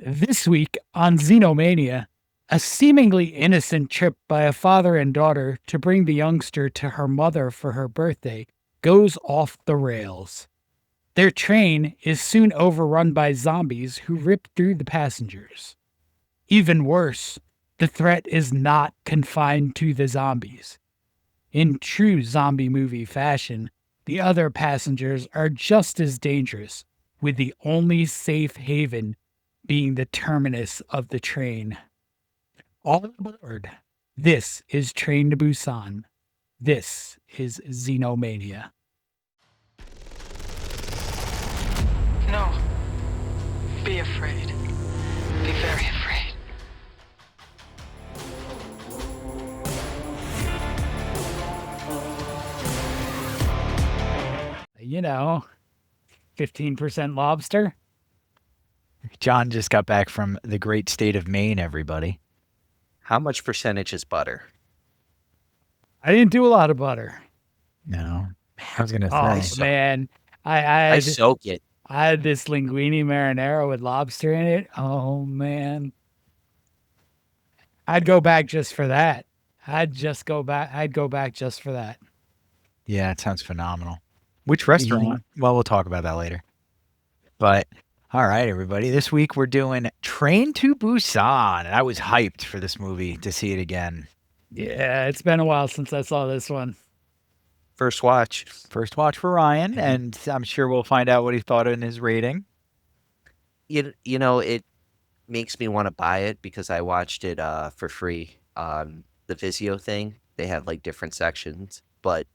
This week on Xenomania, a seemingly innocent trip by a father and daughter to bring the youngster to her mother for her birthday goes off the rails. Their train is soon overrun by zombies who rip through the passengers. Even worse, the threat is not confined to the zombies. In true zombie movie fashion, the other passengers are just as dangerous, with the only safe haven being the terminus of the train. All aboard. This is Train to Busan. This is Xenomania. No. Be afraid. Be very afraid. You know, 15% lobster. John just got back from the great state of Maine, everybody. How much percentage is butter? I didn't do a lot of butter. No, I was going to Oh, say. man. I I had, soak it. I had this linguine marinara with lobster in it. Oh, man. I'd go back just for that. I'd go back just for that. Yeah, it sounds phenomenal. Which restaurant? Well, we'll talk about that later. But all right, everybody. This week we're doing Train to Busan. I was hyped for this movie to see it again. Yeah, it's been a while since I saw this one. First watch. First watch for Ryan, and I'm sure we'll find out what he thought in his rating. You know, it makes me want to buy it because I watched it for free on the Vizio thing. They had like different sections, but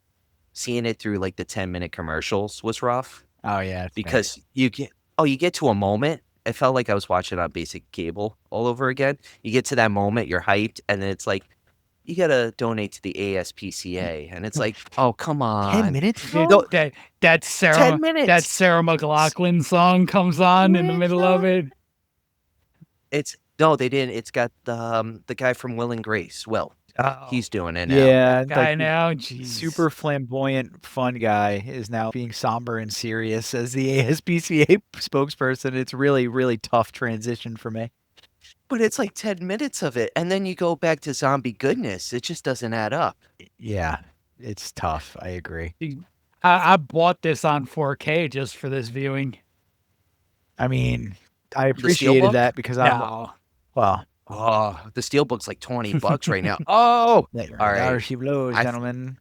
seeing it through like the 10-minute commercials was rough. Oh yeah, because you get to a moment. It felt like I was watching on basic cable all over again. You get to that moment, you're hyped, and then it's like, you gotta donate to the ASPCA, and it's like, oh come on, 10 minutes. Dude, No, that Sarah 10 minutes. that Sarah McLachlan song comes on in the middle of it. They didn't. It's got the guy from Will and Grace. Well, he's doing it now. Yeah, Guy like, now, jeez. super flamboyant, fun guy is now being somber and serious as the ASPCA spokesperson. It's really, really tough transition for me. But it's like 10 minutes of it, and then you go back to zombie goodness. It just doesn't add up. Yeah, it's tough. I agree. I bought this on 4K just for this viewing. I mean, I Steelbook? appreciated that because I'm No. well. Oh, the Steelbook's like $20 right now. Oh, All right. There she blows, I- gentlemen.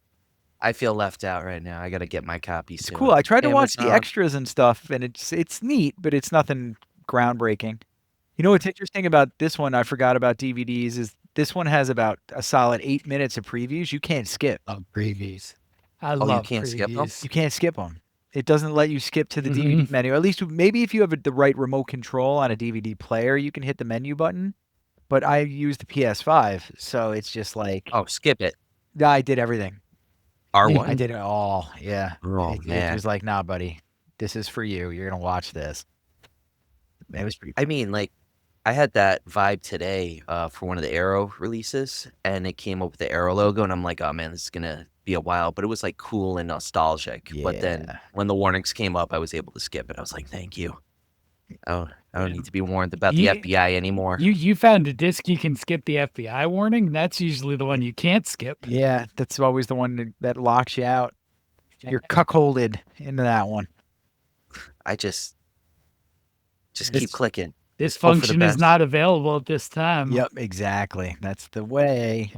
I feel left out right now. I got to get my copy It's soon. cool. I tried to watch the Amazon. extras and stuff, and it's neat, but it's nothing groundbreaking. You know what's interesting about this one? I forgot about DVDs. Is this one has about a solid 8 minutes of previews. You can't skip. Previews. I you love can't skip them? previews. You can't skip them. It doesn't let you skip to the DVD menu. At least maybe if you have the right remote control on a DVD player, you can hit the menu button. But I use the PS5, so it's just like, Oh, skip it. I did everything. R1. I did it all. Yeah. Oh, It man. was like, nah, buddy, this is for you. You're gonna watch this. It was pretty. I mean, like, I had that vibe today for one of the Arrow releases, and it came up with the Arrow logo, and I'm like, oh man, this is gonna be a while. But it was like cool and nostalgic. But then Yeah. when the warnings came up, I was able to skip it. I was like, thank you. Oh, I don't need to be warned about the FBI anymore. You found a disc you can skip the FBI warning? That's usually the one you can't skip. Yeah, that's always the one that locks you out. You're cuckolded into that one. I just keep clicking. This Hope for the function is best. not available at this time. Yep, exactly. That's the way.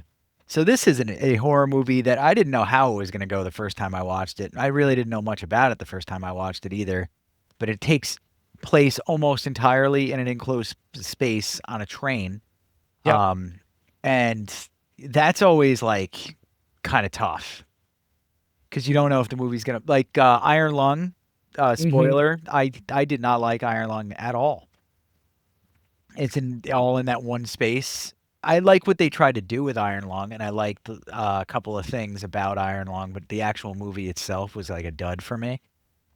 So this is a horror movie that I didn't know how it was going to go the first time I watched it. I really didn't know much about it the first time I watched it either. But it takes place almost entirely in an enclosed space on a train. Yep. And that's always like kind of tough because you don't know if the movie's going to like Iron Lung. Spoiler, I did not like Iron Lung at all. It's all in that one space. I like what they tried to do with Iron Lung, and I liked a couple of things about Iron Lung, but the actual movie itself was like a dud for me.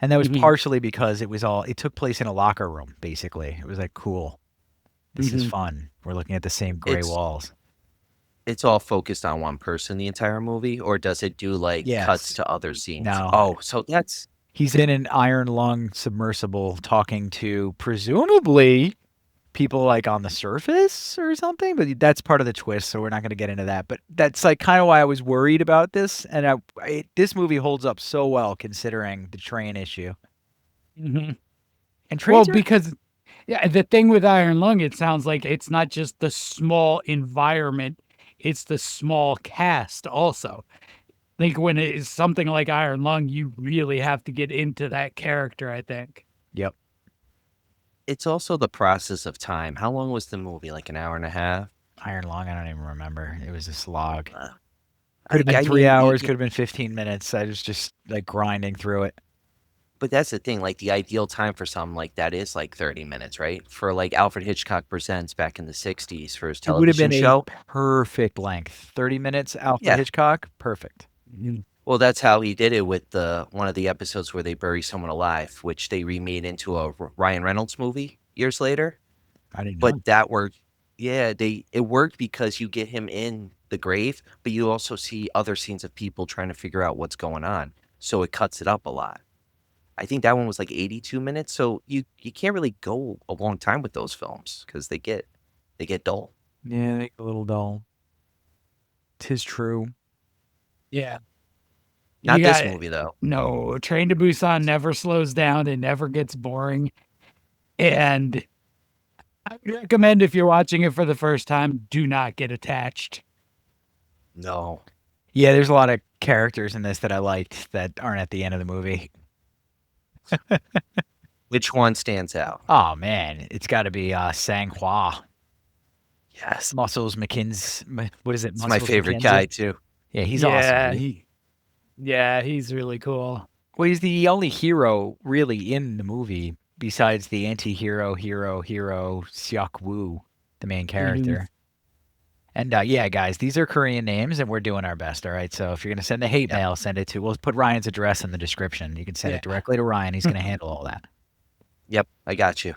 And that was partially because it took place in a locker room, basically. It was like, cool. This is fun. We're looking at the same gray walls. It's all focused on one person the entire movie, or does it do like Yes. cuts to other scenes? No. Oh, so that's He's in an Iron Lung submersible talking to presumably people like on the surface or something, but that's part of the twist, so we're not going to get into that. But that's like kind of why I was worried about this, and this movie holds up so well considering the train issue. Mm-hmm. And Well, trains are because yeah, the thing with Iron Lung, it sounds like it's not just the small environment, it's the small cast also. Like when it is something like Iron Lung, you really have to get into that character, I think. Yep. It's also the process of time. How long was the movie? Like an hour and a half? Iron Lung, I don't even remember. It was a slog. Uh, Could have been I 3 mean, hours, could have been 15 minutes. I was just like grinding through it. but that's the thing. Like the ideal time for something like that is like 30 minutes, right? For like Alfred Hitchcock Presents back in the 60s for his It would have television been show. a perfect length. 30 minutes, Alfred Yeah. Hitchcock, perfect. Well, that's how he did it with one of the episodes where they bury someone alive, which they remade into a Ryan Reynolds movie years later. I didn't know. But that worked. Yeah, it worked because you get him in the grave, but you also see other scenes of people trying to figure out what's going on. So it cuts it up a lot. I think that one was like 82 minutes. So you can't really go a long time with those films because they get dull. Yeah, they get a little dull. 'Tis true. Yeah. Not You this got- movie though. No, Train to Busan never slows down. It never gets boring. And I recommend if you're watching it for the first time, do not get attached. No. Yeah, there's a lot of characters in this that I liked that aren't at the end of the movie. Which one stands out? Oh man, it's got to be Sang-hwa. Yes. Muscles McKinsey. What is it? It's my Muscles favorite McKenzie? guy too. Yeah, he's yeah, awesome. he's really cool. Well, he's the only hero really in the movie besides the anti-hero, hero, Seok-woo, the main character. And yeah, guys, these are Korean names, and we're doing our best, all right? So if you're going to send the hate mail, send it to, we'll put Ryan's address in the description. You can send it directly to Ryan. He's going to handle all that. Yep, I got you.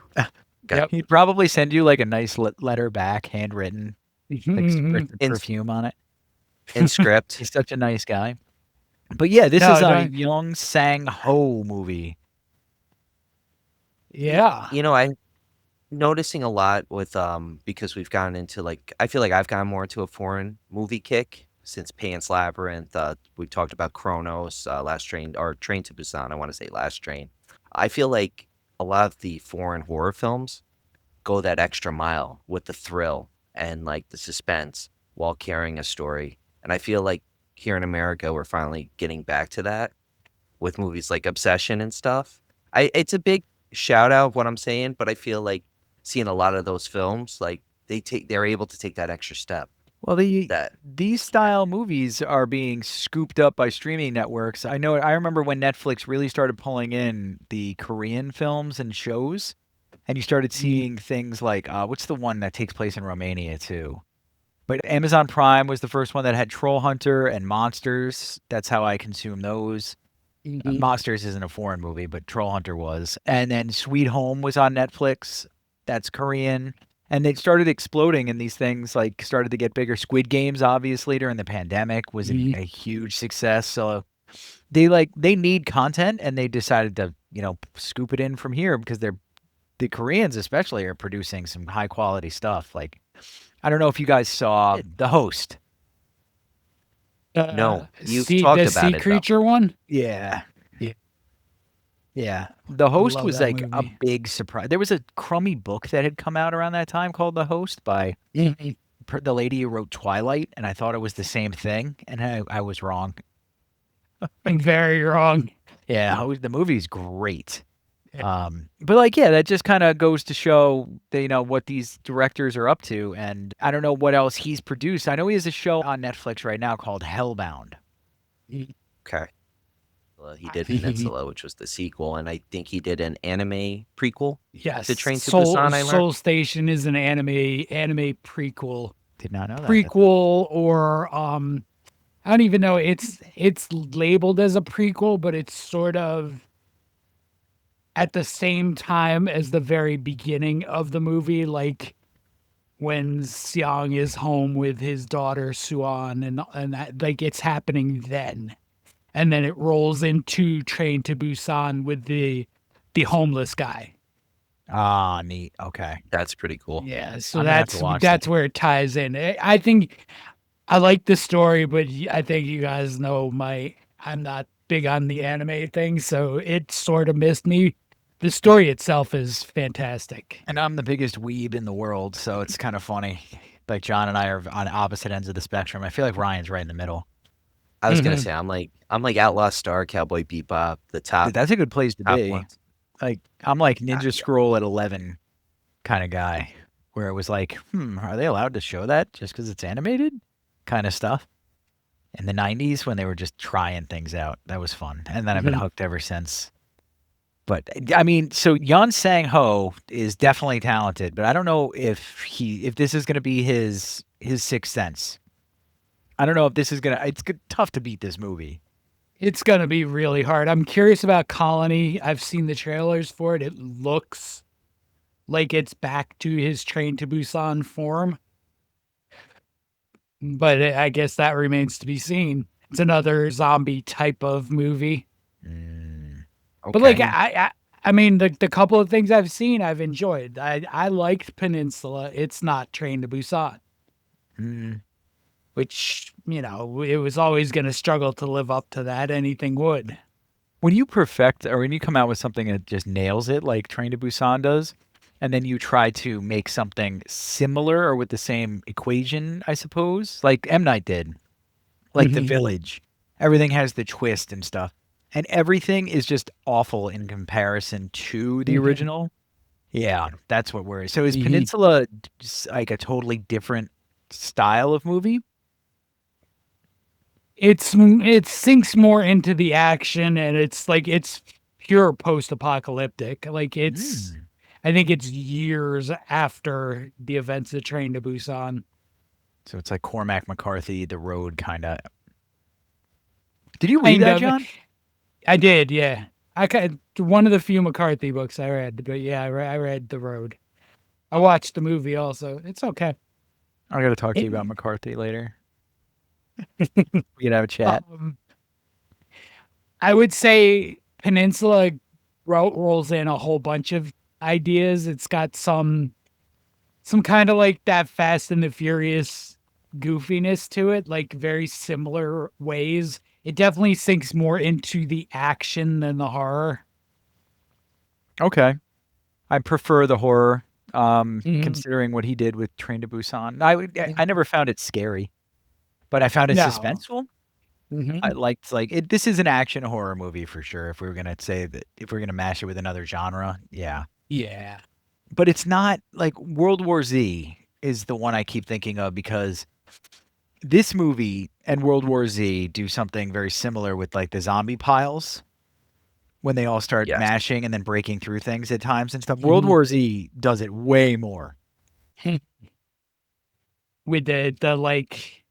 Yep. He'd probably send you like a nice letter back, handwritten, like spritz In- perfume on it. In script. He's such a nice guy. But yeah, this No, is a don't- Yeon Sang-ho movie. Yeah. You know, I'm noticing a lot with because we've gotten into like I feel like I've gotten more into a foreign movie kick since Pan's Labyrinth. We talked about Chronos, Last Train or Train to Busan. I want to say Last Train. I feel like a lot of the foreign horror films go that extra mile with the thrill and like the suspense while carrying a story. And I feel like here in America we're finally getting back to that with movies like Obsession and stuff. It's a big shout out of what I'm saying, but I feel like seeing a lot of those films, like they're able to take that extra step. Well, That these style movies are being scooped up by streaming networks. I remember when Netflix really started pulling in the Korean films and shows, and you started seeing things like what's the one that takes place in Romania too? But Amazon Prime was the first one that had Troll Hunter and Monsters. That's how I consume those. Monsters isn't a foreign movie, but Troll Hunter was. And then Sweet Home was on Netflix. That's Korean. And they started exploding, and these things like started to get bigger. Squid Games, obviously, during the pandemic was a huge success. So they need content, and they decided to scoop it in from here because the Koreans especially are producing some high quality stuff. Like I don't know if you guys saw The Host. No, you've talked the about sea it, though. creature one. Yeah. The Host love was that like a movie. big surprise. There was a crummy book that had come out around that time called The Host by the lady who wrote Twilight, and I thought it was the same thing, and I was wrong. I'm very wrong. Yeah, the movie's great. But like, yeah, that just kind of goes to show what these directors are up to, and I don't know what else he's produced. I know he has a show on Netflix right now called Hellbound. Okay. Well, he did Peninsula, which was the sequel, and I think he did an anime prequel. Yes. The Train to Soul, Busan, I learned. Soul Station is an anime prequel. Did not know that. Prequel or I don't even know. It's labeled as a prequel, but it's sort of at the same time as the very beginning of the movie, like when Seong is home with his daughter Soo-an, and that, like it's happening then. And then it rolls into Train to Busan with the homeless guy. Ah, neat. Okay. That's pretty cool. Yeah, so I'm gonna have to watch that. that's where it ties in. I think I like the story, but I think you guys know I'm not big on the anime thing, so it sort of missed me. The story itself is fantastic. And I'm the biggest weeb in the world, so it's kind of funny. Like John and I are on opposite ends of the spectrum. I feel like Ryan's right in the middle. I was gonna Mhm. say I'm like Outlaw Star, Cowboy Bebop, the top Dude, that's a good place to top be. ones. Like I'm like Ah, Ninja Scroll at 11 kind of guy, where it was like, are they allowed to show that just because it's animated? Kind of stuff. In the 90s when they were just trying things out. That was fun. And then I've been Mhm. hooked ever since. But I mean, so Yeon Sang-ho is definitely talented, but I don't know if this is gonna be his sixth sense. I don't know if this is gonna. It's tough to beat this movie. It's gonna be really hard. I'm curious about Colony. I've seen the trailers for it. It looks like it's back to his Train to Busan form, but I guess that remains to be seen. It's another zombie type of movie. Mm, But like okay. I mean the couple of things I've seen I've enjoyed. I liked Peninsula. It's not Train to Busan, Mm, which, it was always going to struggle to live up to that. Anything would. when you perfect or when you come out with something that just nails it, like Train to Busan does, and then you try to make something similar or with the same equation, I suppose, like M Night did. Like The Mhm. Village. Everything has the twist and stuff. And everything is just awful in comparison to the Mhm. original. Yeah, that's what worries. So is Mhm. Peninsula like a totally different style of movie? It sinks more into the action, and it's pure post-apocalyptic. Mm. I think it's years after the events of Train to Busan. So it's like Cormac McCarthy, The Road kind of. Did you read Kind that, of. John? I did, yeah. One of the few McCarthy books I read, but yeah, I read The Road. I watched the movie also. It's okay. I got to talk to It, you about McCarthy later. We could have a chat. um, I would say Peninsula rolls in a whole bunch of ideas. It's got some kind of like that Fast and the Furious goofiness to it, like very similar ways. It definitely sinks more into the action than the horror. Okay. I prefer the horror, Mhm. considering what he did with Train to Busan. I never found it scary, but I found it No. suspenseful. I Mhm. liked like it. This is an action horror movie for sure. If we were gonna say that, if we're gonna mash it with another genre, yeah. Yeah. But it's not like World War Z is the one I keep thinking of because this movie and World War Z do something very similar with like the zombie piles when they all start Yes. mashing and then breaking through things at times and stuff. World Mhm. War Z does it way more. With the like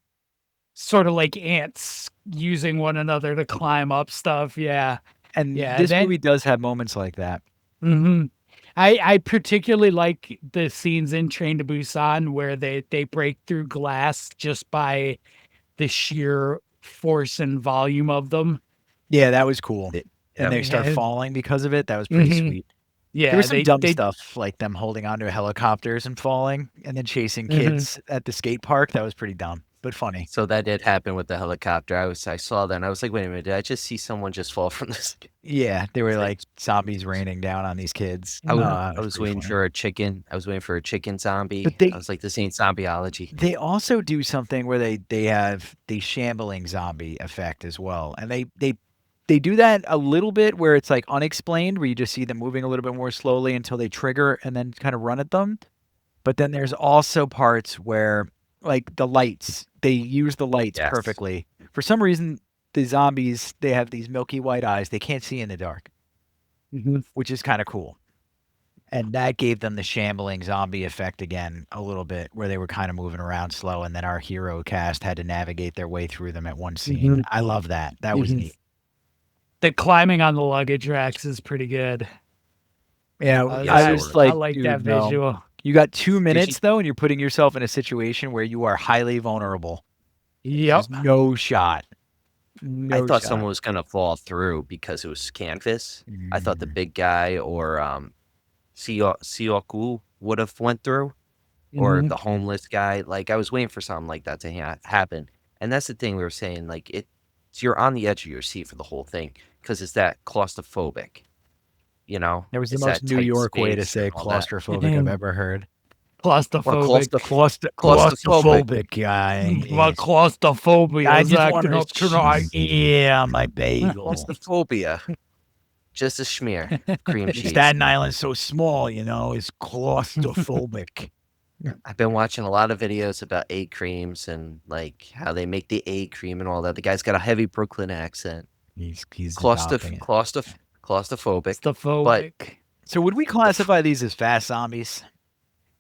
sort of like ants using one another to climb up stuff. Yeah. And Yeah. this movie does have moments like that. Mhm. I particularly like the scenes in Train to Busan where they break through glass just by the sheer force and volume of them. Yeah, that was cool. And Yep. they start Yeah. falling because of it. That was pretty Mhm. sweet. There Yeah, was some dumb they stuff like them holding onto helicopters and falling and then chasing mhm. kids at the skate park. That was pretty dumb, but funny. So that did happen with the helicopter. I saw that and I was like, wait a minute, did I just see someone just fall from this? Yeah, they were It's like, like zombies raining down on these kids. Mhm. It I was was pretty waiting funny. for a chicken. I was waiting for a chicken zombie. But I they was like, this ain't zombieology. they also do something where they have the shambling zombie effect as well. And they do that a little bit where it's like unexplained, where you just see them moving a little bit more slowly until they trigger and then kind of run at them. But then there's also parts where like the lights, they use the lights Yes. perfectly. For some reason, the zombies, they have these milky white eyes. They can't see in the dark, Mhm. which is kind of cool. And that gave them the shambling zombie effect again a little bit, where they were kind of moving around slow, and then our hero cast had to navigate their way through them at one scene. Mhm. I love that. That was Mhm. neat. The climbing on the luggage racks is pretty good. Yeah, I Yes, it was was. I like, like that dude, no. visual. You got 2 Did you? minutes though, and you're putting yourself in a situation where you are highly vulnerable. There's Yep. no shot. I No thought shot. someone was gonna fall through because it was canvas. I thought the Mm. big guy or Seok-woo would have went through, or Mhm. the homeless guy. Like I was waiting for something like that to happen. And that's the thing we were saying. Like you're on the edge of your seat for the whole thing because it's that claustrophobic. You know, That was the it's most that New tight York way to space and say all that. claustrophobic I've ever heard. Well, Claustrophobic. claustrophobic. Claustrophobic guy. My claustrophobia I is just want acting up tonight. yeah, my bagel. Claustrophobia. Just a schmear. Cream cheese. Staten Island's so small, you know, it's claustrophobic. I've been watching a lot of videos about egg creams and like how they make the egg cream and all that. The guy's got a heavy Brooklyn accent. He's Claustroph- adopting it. claustroph- claustrophobic. Claustrophobic. So would we classify these as fast zombies?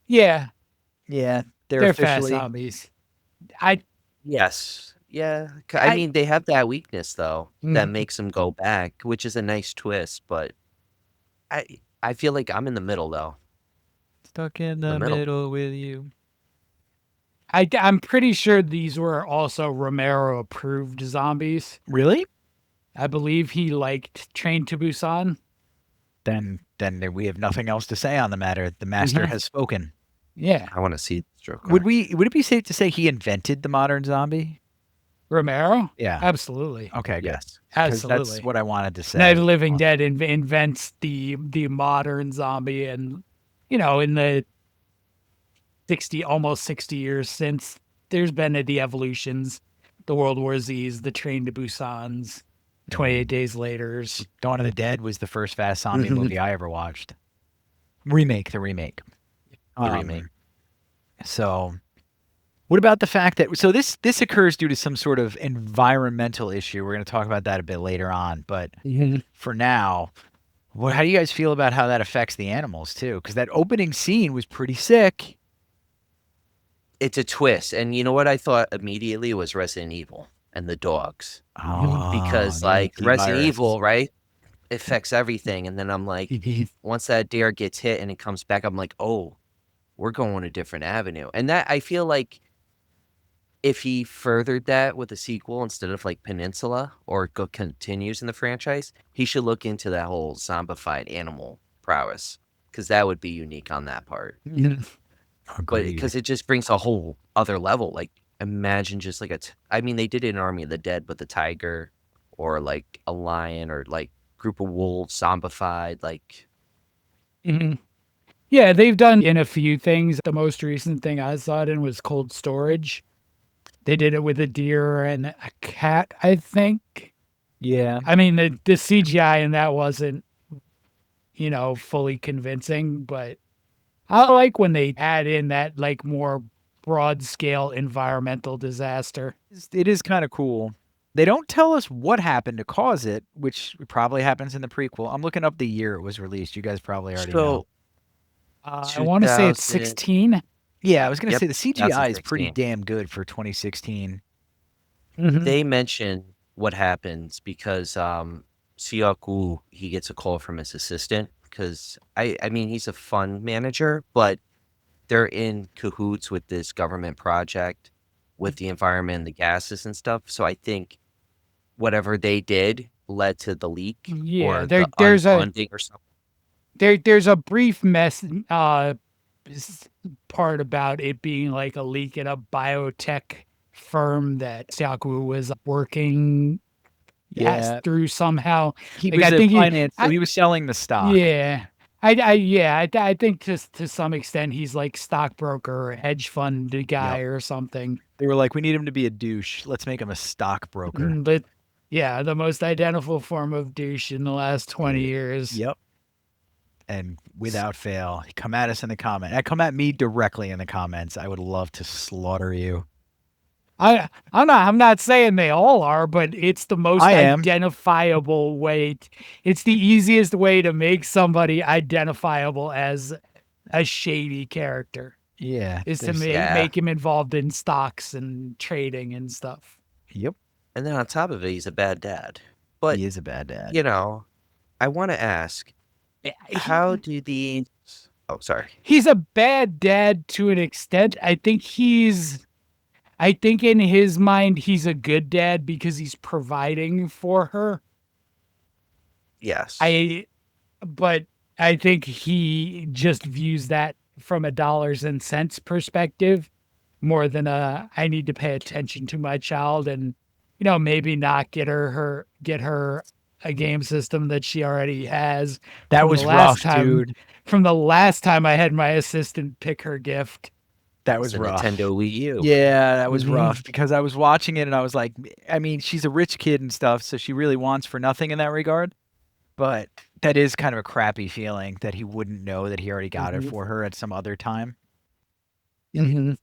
Yeah, Yeah, they're fast officially. zombies. I Yes. Yeah. I mean, they have that weakness though that Mhm. makes them go back, which is a nice twist. But I feel like I'm in the middle though. Stuck in the middle. middle with you. I'm pretty sure these were also Romero approved zombies. Really? I believe he liked Train to Busan. Then we have nothing else to say on the matter. The master Mhm. has spoken. Yeah, I want to see the stroke. Would it be safe to say he invented the modern zombie? Romero. Yeah. Absolutely, Okay, good. Yes. 'Cause that's absolutely. what I wanted to say. Night of the Living Dead invents the modern zombie, and in the almost 60 years since, there's been the evolutions, the World War Z's, the Train to Busan's, 28 Days Later's. Dawn of the Dead was the first fast zombie movie I ever watched. The remake. The remake. So, what about the fact that this occurs due to some sort of environmental issue? We're going to talk about that a bit later on, but for now, how do you guys feel about how that affects the animals too? Because that opening scene was pretty sick. It's a twist, and you know what I thought immediately was Resident Evil and the dogs. Because like Resident Evil, right, it affects everything, and then I'm like, once that dare gets hit and it comes back, I'm like, oh, we're going a different avenue. And that I feel like if he furthered that with a sequel instead of like Peninsula or continues in the franchise, he should look into that whole zombified animal prowess, because that would be unique on that part. But because it just brings a whole other level. Like imagine just like I mean, they did it in Army of the Dead with the tiger, or like a lion, or like group of wolves zombified. Like Yeah, they've done in a few things. The most recent thing I saw it in was Cold Storage. They did it with a deer and a cat, I think. Yeah. I mean, the CGI in that wasn't, fully convincing, but I like when they add in that like more broad scale environmental disaster. It is kind of cool. They don't tell us what happened to cause it, which probably happens in the prequel. I'm looking up the year it was released. You guys probably already know. I want to say it's 16. Yeah, I was going to Yep, say the CGI is pretty 2016. damn good for 2016. They mention what happens because Seok-woo, he gets a call from his assistant, because I mean, he's a fund manager, but they're in cahoots with this government project with the environment and the gases and stuff. So I think whatever they did led to the leak, Yeah, or there's unfunding or something. there's a brief part about it being like a leak at a biotech firm that Seok-woo was working through somehow. He Like, was I think he was selling the stock. Yeah. I think to some extent he's like stockbroker or hedge fund guy or something. They were like, we need him to be a douche. Let's make him a stockbroker. But yeah, the most identical form of douche in the last 20 years. Yep. And without fail, come at us in the comment. Come at me directly in the comments. I would love to slaughter you. I'm not saying they all are, but it's the most identifiable way. It's the easiest way to make somebody identifiable as a shady character. Yeah. Is to make him involved in stocks and trading and stuff. Yep. And then on top of it, he's a bad dad. But he is a bad dad. I want to ask, how do these... Oh, sorry. He's a bad dad to an extent. I think in his mind, he's a good dad because he's providing for her. Yes. But I think he just views that from a dollars and cents perspective more than a I need to pay attention to my child and maybe not get her a game system that she already has That from the was last rough, time dude. from the last time I had my assistant pick her gift. That It's was a rough. Nintendo Wii U. Yeah, that was Mhm. rough because I was watching it and I was like, I mean, she's a rich kid and stuff, so she really wants for nothing in that regard. But that is kind of a crappy feeling that he wouldn't know that he already got it Mhm. for her at some other time. Mhm.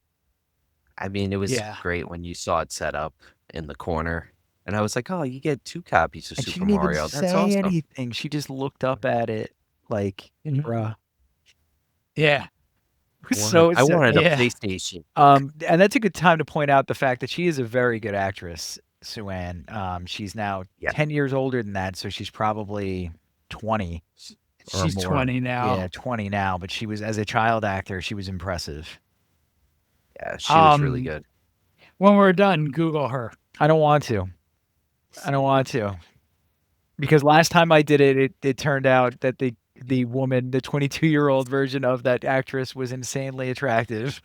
I mean, it was Yeah. great when you saw it set up in the corner, and I was like, "Oh, you get 2 copies of And she Super didn't even Mario. That's say awesome." anything. She just looked up at it like, Mhm. bruh. Yeah. I wanted a Yeah. PlayStation. And that's a good time to point out the fact that she is a very good actress, Soo-an. She's now Yeah. 10 years older than that, so she's probably 20 or She's more. 20 now. Yeah, 20 now, but she was, as a child actor, she was impressive. Yeah, she was really Um, good. When we're done, Google her. I don't want to. I don't want to. Because last time I did it, it turned out that the woman, the 22-year-old version of that actress was insanely attractive.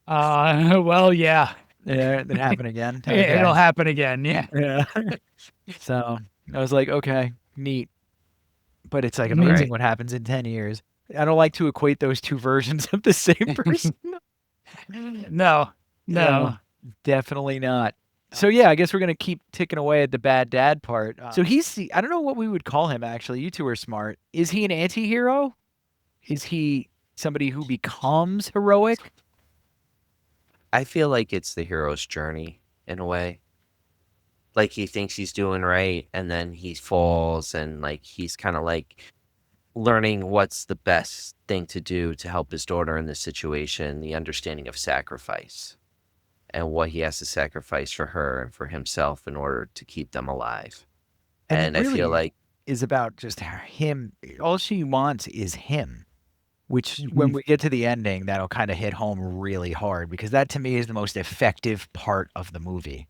Well, yeah, Yeah, that happened again. it'll Okay. happen again. Yeah. Yeah. So I was like, okay, neat. But it's like Mhm. amazing Right. what happens in 10 years. I don't like to equate those two versions of the same person. No, no. Definitely not. So yeah, I guess we're gonna keep ticking away at the bad dad part. So I don't know what we would call him actually. You two are smart. Is he an anti-hero? Is he somebody who becomes heroic? I feel like it's the hero's journey in a way. Like he thinks he's doing right, and then he falls, and like he's kind of like learning what's the best thing to do to help his daughter in this situation, the understanding of sacrifice and what he has to sacrifice for her and for himself in order to keep them alive. And it And I feel really like, is about just him. All she wants is him. Which, when Mhm. we get to the ending, that'll kind of hit home really hard because that to me is the most effective part of the movie.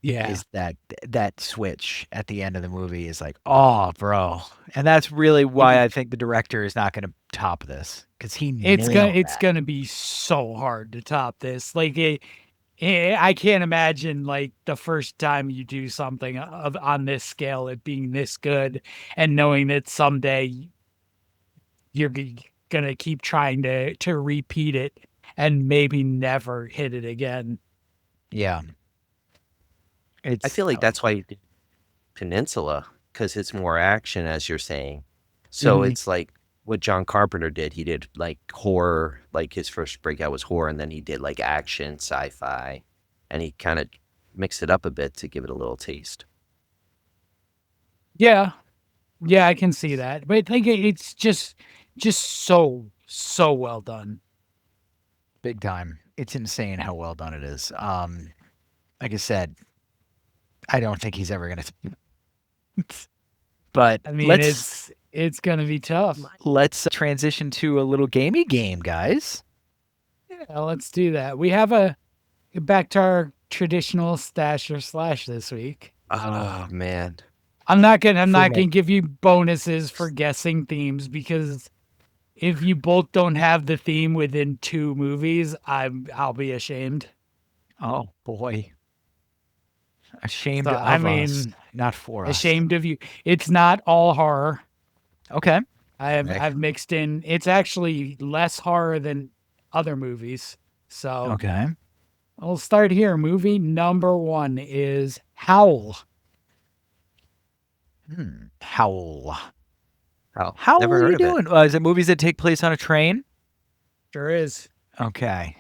Yeah. Is that switch at the end of the movie is like, oh, bro, and that's really why I think the director is not going to top this because he It's nailed that. gonna be so hard to top this. Like I can't imagine like the first time you do something on this scale, it being this good, and knowing that someday you're gonna keep trying to repeat it and maybe never hit it again. Yeah, I it's feel like that's why you did Peninsula, because it's more action, as you're saying. So Mhm. it's like what John Carpenter did. He did like horror, like his first breakout was horror, and then he did like action, sci-fi, and he kind of mixed it up a bit to give it a little taste. Yeah, yeah, I can see that. But like it's just so well done. big time. It's insane how well done it is. Like I said, I don't think he's ever gonna. But I mean, let's it's gonna be tough. transition to a little gamey game, guys. Yeah, let's do that. We have a back to our traditional stash or slash this week. Oh man. I'm not For gonna me. give you bonuses for guessing themes because if you both don't have the theme within 2 movies, I'll be ashamed. Oh boy, ashamed So I of us, mean, not for us. ashamed of you. It's not all horror. Okay. Nick. I've mixed in. It's actually less horror than other movies. So Okay. I'll start here. Movie number 1 is Howl. Howl. Oh, How never are heard you of it. doing? Is it movies that take place on a train? Sure is. Okay.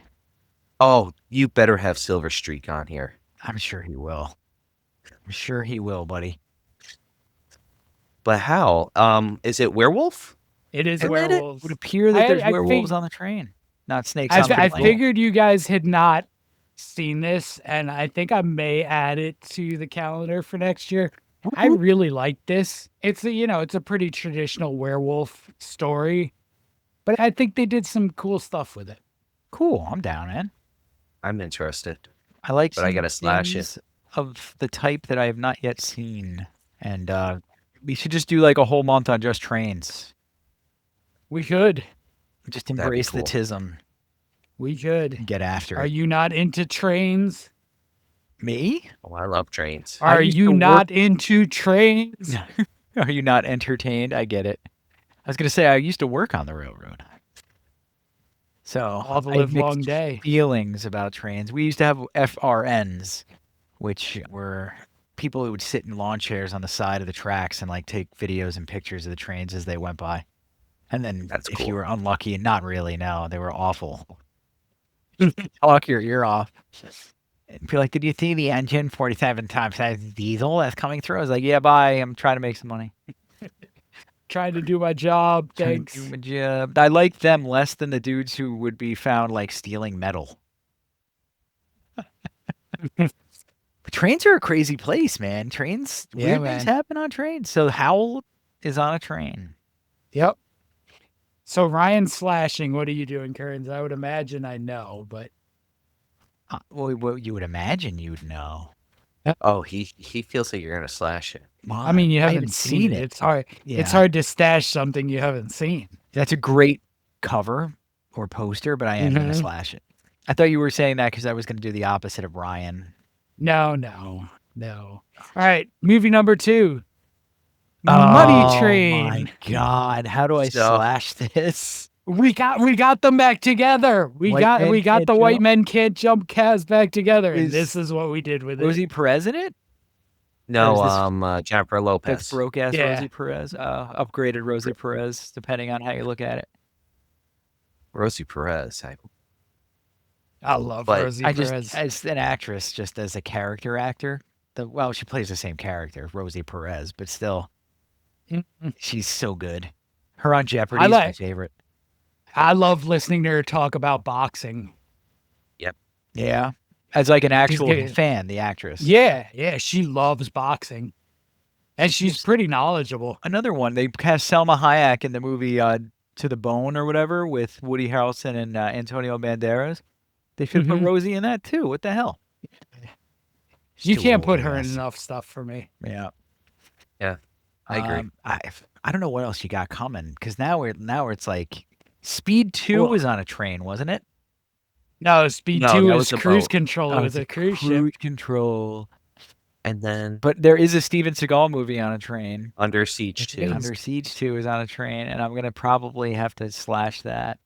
Oh, you better have Silver Streak on here. I'm sure he will. I'm sure he will, buddy. But how? Is it werewolf? It is It werewolves. would appear that there's I werewolves fig- on the train, not snakes on the I plane. figured you guys had not seen this, and I think I may add it to the calendar for next year. I really like this. It's it's a pretty traditional werewolf story, but I think they did some cool stuff with it. Cool. I'm down, man. I'm interested. I like But I seeing gotta slash it. things of the type that I have not yet seen, and we should just do like a whole month on just trains. We could. Just That'd be embrace the cool. tism. We could. And get after Are it. you not into trains? Me? Oh, I love trains. I Are used you to work- not into trains? Are you not entertained? I get it. I was gonna say I used to work on the railroad, so All the I have live long mixed day. feelings about trains. We used to have FRNs, which were people who would sit in lawn chairs on the side of the tracks and like take videos and pictures of the trains as they went by. And then That's if cool. you were unlucky, not really, no, they were awful. Talk your ear off. And be like, did you see the engine 47 times size diesel that's coming through? I was like, yeah, bye. I'm trying to make some money. Trying to do my job. Trying to Thanks. do my job. I like them less than the dudes who would be found like stealing metal. But trains are a crazy place, man. Trains, Yeah, weird things man. happen on trains. So Howell is on a train. Yep. So Ryan slashing, what are you doing, Kearns? I would imagine I know, but Well, what you would imagine you'd know. Oh, he feels like you're gonna slash it. I mean, you I haven't seen it. It's hard. Yeah. It's hard to stash something you haven't seen. That's a great cover or poster, but I am going to Mhm. slash it. I thought you were saying that because I was going to do the opposite of Ryan. No. All right, movie number 2. Money Train. Oh my God. How do I So- slash this? We got them back together. We White got Men Can't the White Jump? Men Can't Jump cast back together, and Is this is what we did with it. Rosie Perez in it? No, Or is Jennifer Lopez. That's broke ass Yeah. Rosie Perez. Upgraded Rosie Perez, depending on how you look at it. Rosie Perez. I love But Rosie I Perez. just, as an actress, just as a character actor, well, she plays the same character, Rosie Perez, but still, she's so good. Her on Jeopardy is my favorite. I love listening to her talk about boxing. Yeah. As like an actual getting- fan, the actress. Yeah, she loves boxing, and she's pretty knowledgeable. Another one, they cast Selma Hayek in the movie To the Bone or whatever with Woody Harrelson and Antonio Banderas. They should put Mhm. Rosie in that too. What the hell? She's You too can't old, put I her in guess. enough stuff for me. Yeah. Yeah, I agree. I don't know what else you got coming because now it's like Speed 2 Well- was on a train, wasn't it? No, Speed No, 2 that is was a cruise boat. control. It was a cruise ship. Cruise control. And then But there is a Steven Seagal movie on a train. Under Siege 2. Under Siege 2 is on a train, and I'm gonna probably have to slash that.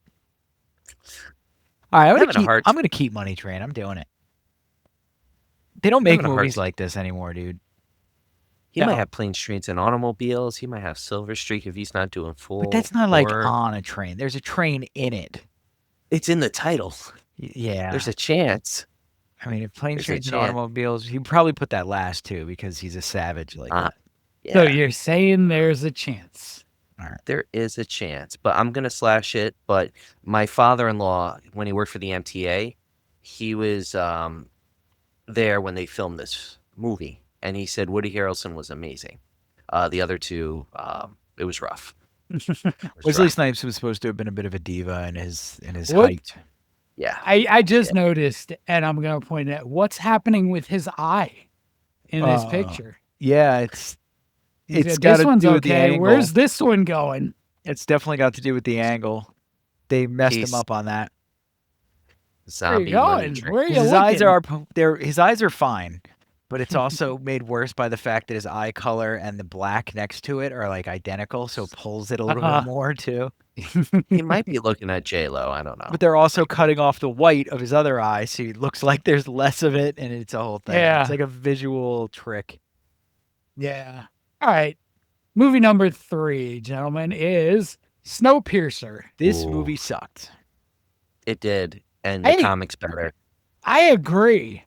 All right, I'm gonna keep Money Train. I'm doing it. They don't make having a hard movies t- like this anymore, dude. He No. might have planes, trains, and automobiles. He might have Silver Streak if he's not doing full. But that's not like or- on a train. There's a train in it. It's in the title. Yeah. There's a chance. I mean, if planes, there's a trains, and chance. automobiles, he'd probably put that last too because he's a savage like that. Yeah, So you're saying there's a chance. there is a chance, but I'm gonna slash it. But my father-in-law, when he worked for the MTA, he was there when they filmed this movie, and he said Woody Harrelson was amazing. The other two, it was rough. It was Wesley rough. Snipes was supposed to have been a bit of a diva in his What? height. Yeah, I just noticed, and I'm going to point out what's happening with his eye in this picture. Yeah, it's He it's said, got this to one's do with the okay. angle. Where's this one going? It's definitely got to do with the angle. They messed He's- him up on that. Where are you zombie money going? train. Where are you His looking? eyes are fine, but it's also made worse by the fact that his eye color and the black next to it are like identical, so it pulls it a little bit more too. He might be looking at J-Lo. I don't know. But they're also cutting off the white of his other eye, so it looks like there's less of it, and it's a whole thing. Yeah. It's like a visual trick. Yeah. All right. Movie number 3, gentlemen, is Snowpiercer. This Ooh. movie sucked. It did, and Hey. the comics better. I agree.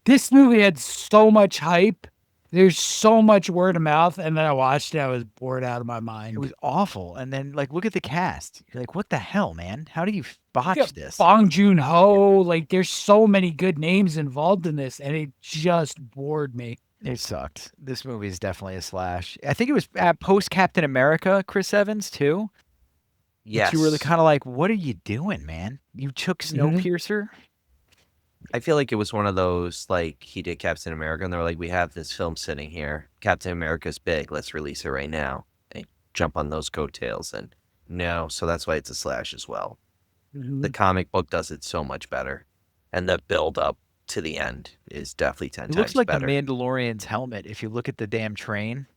This movie had so much hype. There's so much word of mouth, and then I watched it. I was bored out of my mind. It was awful. And then, like, look at the cast. You're like, what the hell, man? How do you botch Yeah, this? Bong Joon-ho, like there's so many good names involved in this, and it just bored me. It sucked. This movie is definitely a slash. I think it was post Captain America, Chris Evans too. Yes, You were kind of like, what are you doing, man? You took Mhm. Snowpiercer. I feel like it was one of those, like, he did Captain America, and they were like, we have this film sitting here. Captain America's big. Let's release it right now. And jump on those coattails, and No, so that's why it's a slash as well. Mhm. The comic book does it so much better, and the build up to the end is definitely 10 It looks times like better. the Mandalorian's helmet. If you look at the damn train,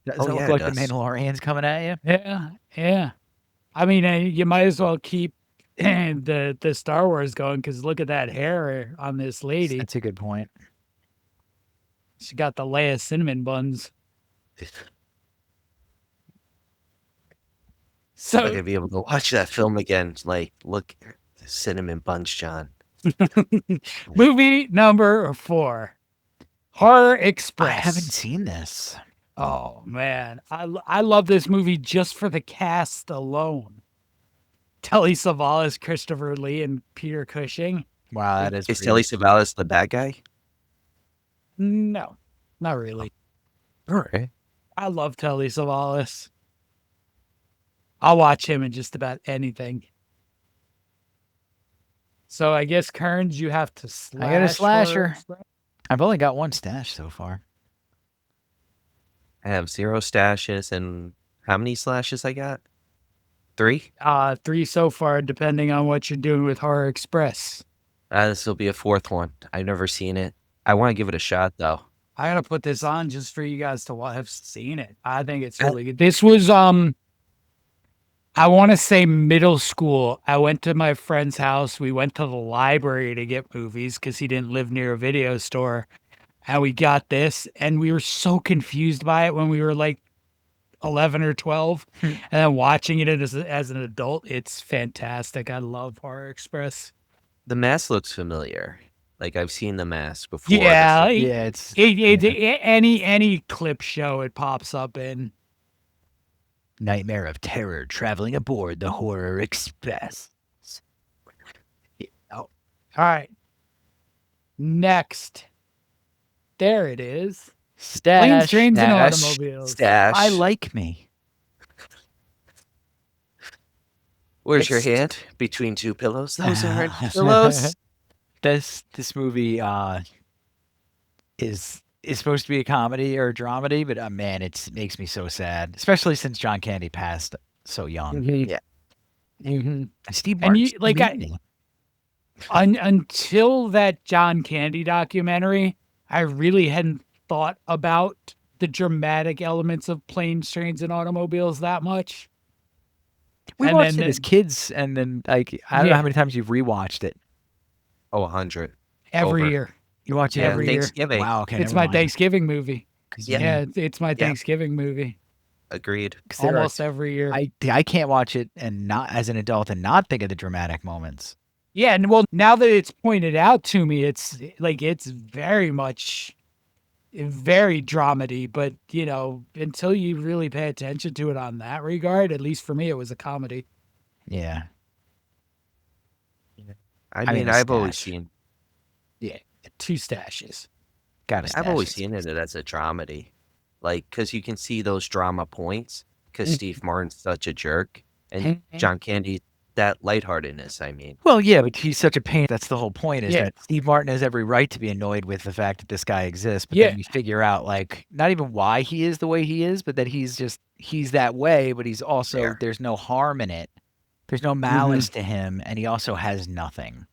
does Oh, that look yeah, it like the does. Mandalorian's coming at you? Yeah, yeah. I mean, you might as well keep the Star Wars going because look at that hair on this lady. That's a good point. She got the Leia cinnamon buns. I'm So not gonna be able to watch that film again. Like, look, the cinnamon buns, John. movie number 4, Horror Express. I haven't seen this. Oh man, I love this movie just for the cast alone. Telly Savalas, Christopher Lee, and Peter Cushing. Wow, that is Is pretty Telly Savalas the bad guy? No, not really. All right. I love Telly Savalas. I'll watch him in just about anything. So I guess Kearns, you have to slash. I got a slasher. Horror Express. I've only got one stash so far. I have 0 stashes, and how many slashes I got? 3? 3 so far, depending on what you're doing with Horror Express. This will be a 4th one. I've never seen it. I want to give it a shot, though. I gotta put this on just for you guys to have seen it. I think it's really good. This was I want to say middle school. I went to my friend's house. We went to the library to get movies because he didn't live near a video store. And we got this, and we were so confused by it when we were like 11 or 12. And then watching it as an adult, it's fantastic. I love Horror Express. The mask looks familiar. Like, I've seen the mask before. Yeah, Yeah, it's any clip show it pops up in. nightmare of terror traveling aboard the Horror Express. All right. Next. There it is. Stash. Planes, Trains, and Stash. Automobiles. Stash. I like me. Where's your Next. hand? Between 2 pillows? Those aren't pillows. This movie is supposed to be a comedy or a dramedy, but man, it makes me so sad, especially since John Candy passed so young. Yeah. Mm-hmm. Steve And Martin's you- like, amazing. Until that John Candy documentary, I really hadn't thought about the dramatic elements of Planes, Trains, and Automobiles that much. We and watched then- it as kids, and then like I don't know Yeah. how many times you've rewatched it. Oh, 100. Every Over. year. You watch it Yeah, Every year. Thanksgiving. Wow, okay, It's never my mind. Thanksgiving movie. 'Cause Yeah, it's my Yeah. Thanksgiving movie. Agreed. 'cause there are- Almost every year. I can't watch it and not as an adult and not think of the dramatic moments. Yeah, and well, now that it's pointed out to me, it's like it's very much very dramedy, but you know, until you really pay attention to it on that regard, at least for me, it was a comedy. Yeah. I mean, mean, a I've always stash. seen 2 stashes. Got to I've always seen it as a dramedy. Like, because you can see those drama points, because Steve Martin's such a jerk, and John Candy, that lightheartedness, I mean. Well, yeah, but he's such a pain. That's the whole point, is Yeah. that Steve Martin has every right to be annoyed with the fact that this guy exists. But Yeah. then you figure out, like, not even why he is the way he is, but that he's that way, but he's also, Fair. there's no harm in it. There's no malice to him, and he also has nothing.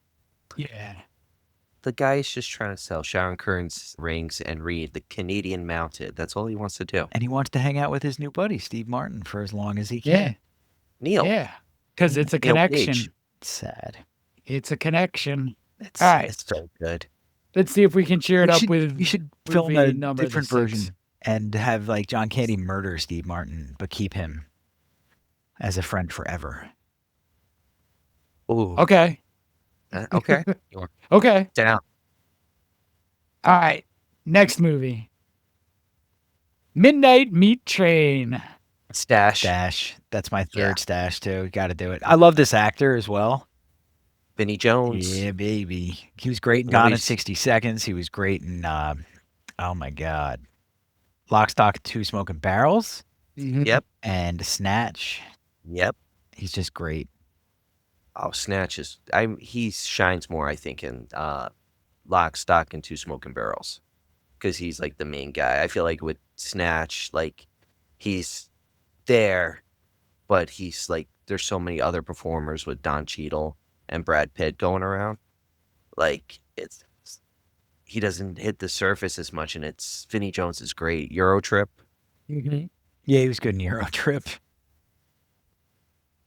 Yeah. The guy is just trying to sell Sharon Kearns rings and read the Canadian Mounted. That's all he wants to do. And he wants to hang out with his new buddy, Steve Martin, for as long as he Yeah. can. Neil. Yeah. Because it's a Neil connection. Page. It's sad. It's a connection. It's, All right. It's so good. Let's see if we can cheer it up with You should film movie a number different 6. version and have, like, John Candy murder Steve Martin, but keep him as a friend forever. Ooh. Okay. Okay. You're Okay. down. All right. Next movie. Midnight Meat Train. Stash. Stash. That's my Yeah. third stash, too. Got to do it. I love this actor as well. Vinnie Jones. Yeah, baby. He was great in Gone in Always- 60 Seconds. He was great in, oh my God, Lock, Stock, and Two Smoking Barrels Yep. and Snatch. Yep. He's just great. Oh, Snatch is. He shines more, I think, in Lock, Stock, and Two Smoking Barrels, because he's like the main guy. I feel like with Snatch, like he's there, but he's like, there's so many other performers with Don Cheadle and Brad Pitt going around. Like, he doesn't hit the surface as much, and Vinnie Jones is great. Euro Trip. Yeah, he was good in Euro Trip.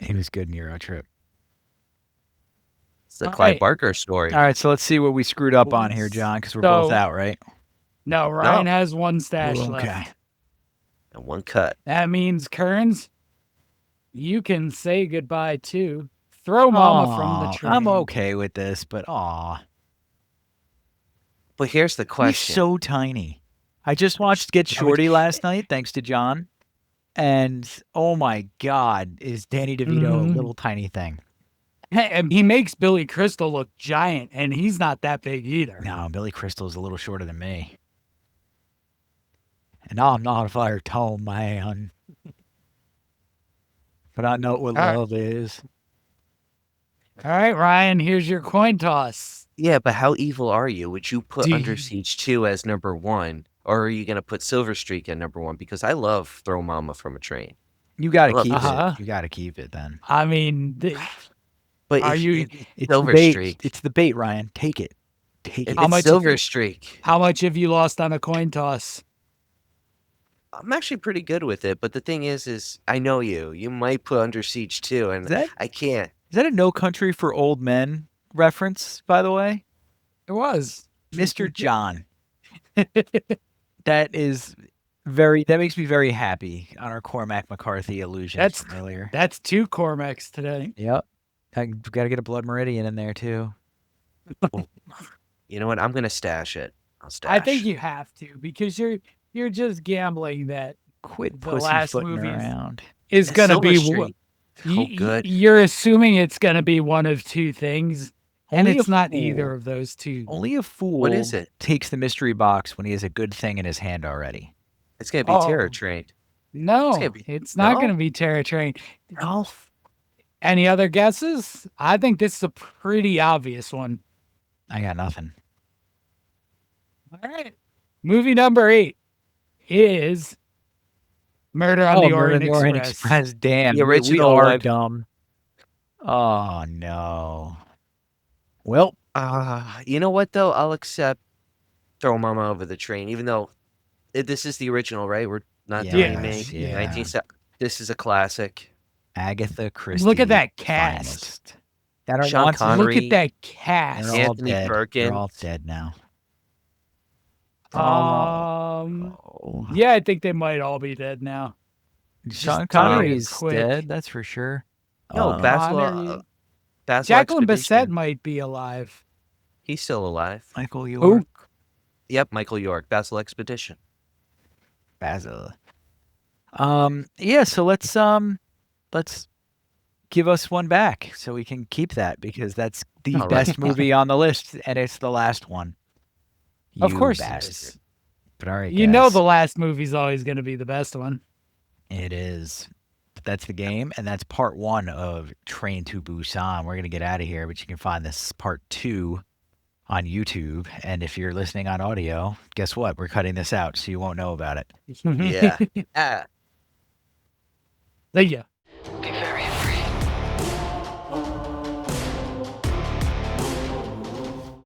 He was good in Euro Trip. It's the All Clive right. Barker story. All right, so let's see what we screwed up on here, John, because we're both So- out, right? No, Ryan has one stash Ooh, left. And one cut. That means, Kearns, you can say goodbye to Throw Mama from the Aw, Train. I'm okay with this, but But here's the he's question. so tiny. I just watched Get Shorty last night, thanks to John, and oh my God, is Danny DeVito a little tiny thing? Hey, and he makes Billy Crystal look giant, and he's not that big either. No, Billy Crystal's a little shorter than me. And I'm not a fire tall man. But I know what All right. love is. All right, Ryan, here's your coin toss. Yeah, but how evil are you? Would you put Do Under you- Siege 2 as number 1? Or are you going to put Silver Streak at number 1? Because I love Throw Mama from a Train. You got to Look, keep uh-huh. it. You got to keep it then. I mean, But Are if, you- if It's Silver the bait. Streak. It's the bait, Ryan. Take it. Take If it. How it's much Silver if you- Streak, how much have you lost on a coin toss? I'm actually pretty good with it. But the thing is I know you. You might put Under Siege 2, and Is that- I can't. Is that a No Country for Old Men reference, by the way? It was. Mr. John. That makes me very happy on our Cormac McCarthy illusion That's- from earlier. That's 2 Cormacs today. Yep. I've got to get a Blood Meridian in there too. You know what? I'm going to stash it. I'll stash. I think you have to, because you're just gambling that Quit The last pussyfooting movies- around. is Yeah, going to Silver be Streak. Oh, good. You're assuming it's going to be one of 2 things, and Only a it's not fool- either of those 2. Only a fool What is it? takes the mystery box when he has a good thing in his hand already. It's going to be Oh. Terror Train. No, gonna be- it's not No? going to be Terror Train. No. Any other guesses? I think this is a pretty obvious one. I got nothing. All right. Movie number 8 is Murder on the Orient Express. Damn, The we original are one. dumb. Oh no. Well, You know what, though? I'll accept Throw Mama over the Train, even though this is the original, right? We're not the Yes, remake. yeah. 1970. This is a classic. Agatha Christie. Look at that cast. finest. That are Sean not- Connery. Look at that cast. They're all Anthony dead. They're all Perkins. dead now. Um, yeah, I think they might all be dead now. Sean die Connery's quick. dead, that's for sure. No, Basil. Connery. Basil Jacqueline Expedition. Bisset might be alive. He's still alive. Michael York. Yep, Michael York. Basil Expedition. Basil. Yeah, so let's give us one back so we can keep that, because that's the All right. best movie on the list, and it's the last one. Of You course it bastard. is. But all right, You know guys, the last movie's always going to be the best one. it is. But that's the game, and that's part 1 of Train to Busan. We're gonna get out of here, but you can find this part 2 on YouTube. And if you're listening on audio, guess what? We're cutting this out, so you won't know about it. Yeah. Ah. See ya.